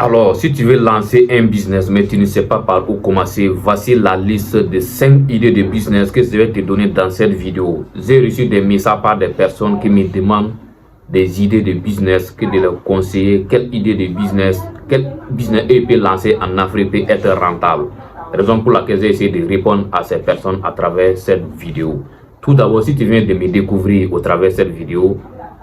Alors, si tu veux lancer un business, mais tu ne sais pas par où commencer, voici la liste de 5 idées de business que je vais te donner dans cette vidéo. J'ai reçu des messages par des personnes qui me demandent des idées de business, que de leur conseiller quelle idée de business, quel business ils peuvent lancer en Afrique peut être rentable. Raison pour laquelle j'ai essayé de répondre à ces personnes à travers cette vidéo. Tout d'abord, si tu viens de me découvrir au travers de cette vidéo,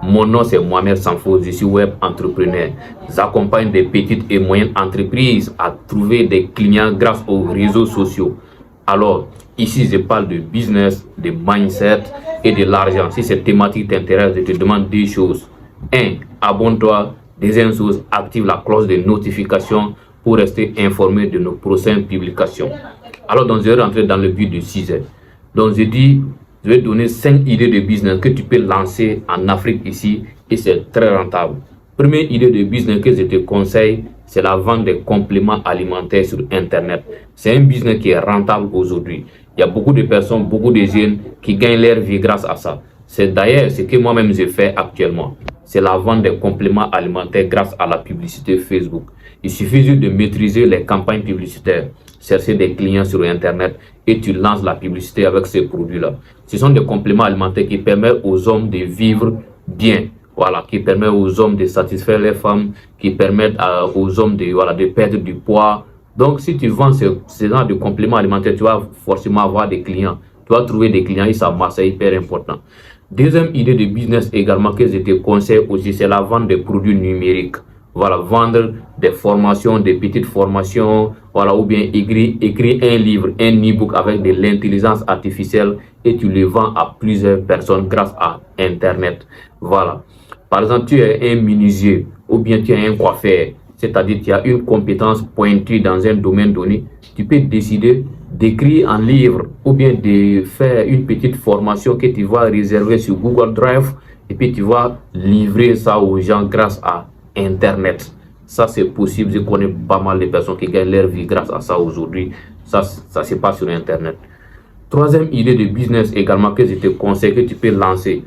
mon nom c'est Mohamed Sanfo, je suis web entrepreneur. J'accompagne des petites et moyennes entreprises à trouver des clients grâce aux réseaux sociaux. Alors, ici je parle de business, de mindset et de l'argent. Si cette thématique t'intéresse, je te demande deux choses. 1. Abonne-toi. Deuxième chose, active la cloche de notification pour rester informé de nos prochaines publications. Alors, donc, je vais rentrer dans le but du sujet. Donc, je vais donner 5 idées de business que tu peux lancer en Afrique ici et c'est très rentable. Première idée de business que je te conseille, c'est la vente de compléments alimentaires sur Internet. C'est un business qui est rentable aujourd'hui. Il y a beaucoup de personnes, beaucoup de jeunes qui gagnent leur vie grâce à ça. C'est d'ailleurs ce que moi-même je fais actuellement. C'est la vente de compléments alimentaires grâce à la publicité Facebook. Il suffit juste de maîtriser les campagnes publicitaires, chercher des clients sur Internet et tu lances la publicité avec ces produits-là. Ce sont des compléments alimentaires qui permettent aux hommes de vivre bien. Voilà, qui permettent aux hommes de satisfaire les femmes, qui permettent aux hommes de perdre du poids. Donc, si tu vends ce genre de compléments alimentaires, tu vas forcément avoir des clients. Tu vas trouver des clients et ça marche, c'est hyper important. Deuxième idée de business également que je te conseille aussi, c'est la vente des produits numériques. Voilà, vendre des formations, des petites formations, voilà, ou bien écrire un livre, un e-book avec de l'intelligence artificielle et tu le vends à plusieurs personnes grâce à Internet. Voilà. Par exemple, tu es un menuisier ou bien tu es un coiffeur, c'est-à-dire tu as une compétence pointue dans un domaine donné, tu peux décider d'écrire un livre ou bien de faire une petite formation que tu vas réserver sur Google Drive et puis tu vas livrer ça aux gens grâce à Internet. Ça c'est possible, je connais pas mal de personnes qui gagnent leur vie grâce à ça aujourd'hui. Ça se passe sur Internet. Troisième idée de business également que je te conseille que tu peux lancer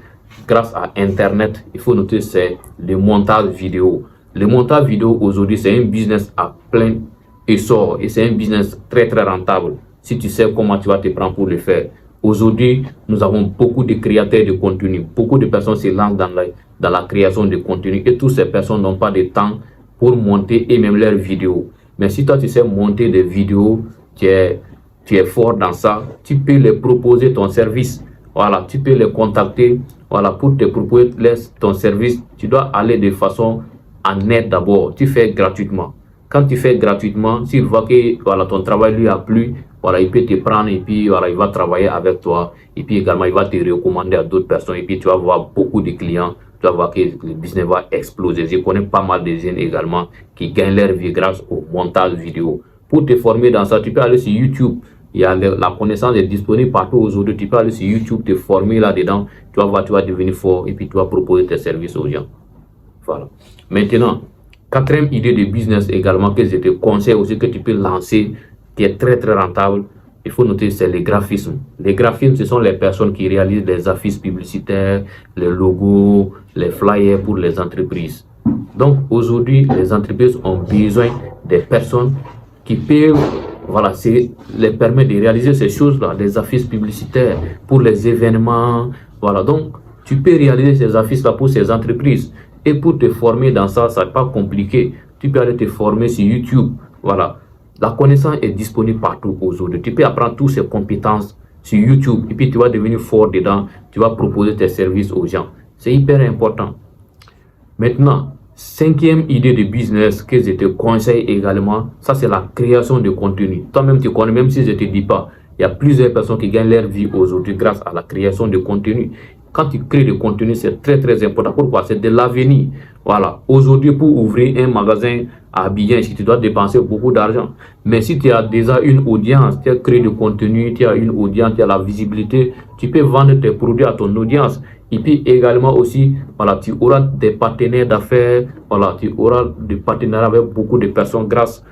grâce à Internet, il faut noter, c'est le montage vidéo. Le montage vidéo aujourd'hui c'est un business à plein essor et c'est un business très rentable si tu sais comment tu vas te prendre pour le faire. Aujourd'hui, nous avons beaucoup de créateurs de contenu. Beaucoup de personnes se lancent dans la création de contenu et toutes ces personnes n'ont pas de temps pour monter et même leurs vidéos. Mais si toi tu sais monter des vidéos, tu es fort dans ça, tu peux les proposer ton service. Voilà, tu peux les contacter. Voilà, pour te proposer ton service, tu dois aller de façon en aide d'abord. Tu fais gratuitement. Quand tu fais gratuitement, s'il voit que voilà, ton travail lui a plu, voilà, il peut te prendre et puis voilà, il va travailler avec toi. Et puis également, il va te recommander à d'autres personnes. Et puis tu vas voir beaucoup de clients. Tu vas voir que le business va exploser. Je connais pas mal de jeunes également qui gagnent leur vie grâce au montage vidéo. Pour te former dans ça, tu peux aller sur YouTube. La connaissance est disponible partout aujourd'hui. Tu peux aller sur YouTube, te former là-dedans. Tu vas voir, tu vas devenir fort et puis tu vas proposer tes services aux gens. Voilà. Maintenant, quatrième idée de business également que je te conseille aussi que tu peux lancer, qui est très rentable, il faut noter, c'est les graphismes. Les graphismes, ce sont les personnes qui réalisent les affiches publicitaires, les logos, les flyers pour les entreprises. Donc aujourd'hui, les entreprises ont besoin des personnes qui peuvent, voilà, les permettre de réaliser ces choses-là, des affiches publicitaires pour les événements. Voilà, donc tu peux réaliser ces affiches-là pour ces entreprises. Et pour te former dans ça, ça n'est pas compliqué. Tu peux aller te former sur YouTube. Voilà. La connaissance est disponible partout aujourd'hui. Tu peux apprendre toutes ces compétences sur YouTube. Et puis tu vas devenir fort dedans. Tu vas proposer tes services aux gens. C'est hyper important. Maintenant, cinquième idée de business que je te conseille également, ça c'est la création de contenu. Toi-même tu connais, même si je ne te dis pas, il y a plusieurs personnes qui gagnent leur vie aujourd'hui grâce à la création de contenu. Quand tu crées du contenu, c'est très important. Pourquoi? C'est de l'avenir. Voilà. Aujourd'hui, pour ouvrir un magasin à Abidjan, si tu dois dépenser beaucoup d'argent. Mais si tu as déjà une audience, tu as créé du contenu, tu as une audience, tu as la visibilité, tu peux vendre tes produits à ton audience. Et puis également aussi, voilà, tu auras des partenaires d'affaires, voilà, tu auras des partenariats avec beaucoup de personnes grâce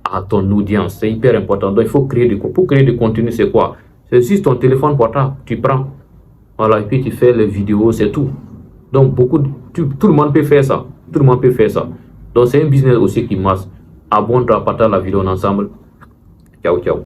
à ton audience. C'est hyper important. Donc, il faut créer du contenu. Pour créer du contenu, c'est quoi? C'est juste ton téléphone portable, tu prends. Voilà, et puis tu fais les vidéos, c'est tout. Donc, tout le monde peut faire ça. Tout le monde peut faire ça. Donc, c'est un business aussi qui marche. Abonne-toi, partage la vidéo ensemble. Ciao, ciao.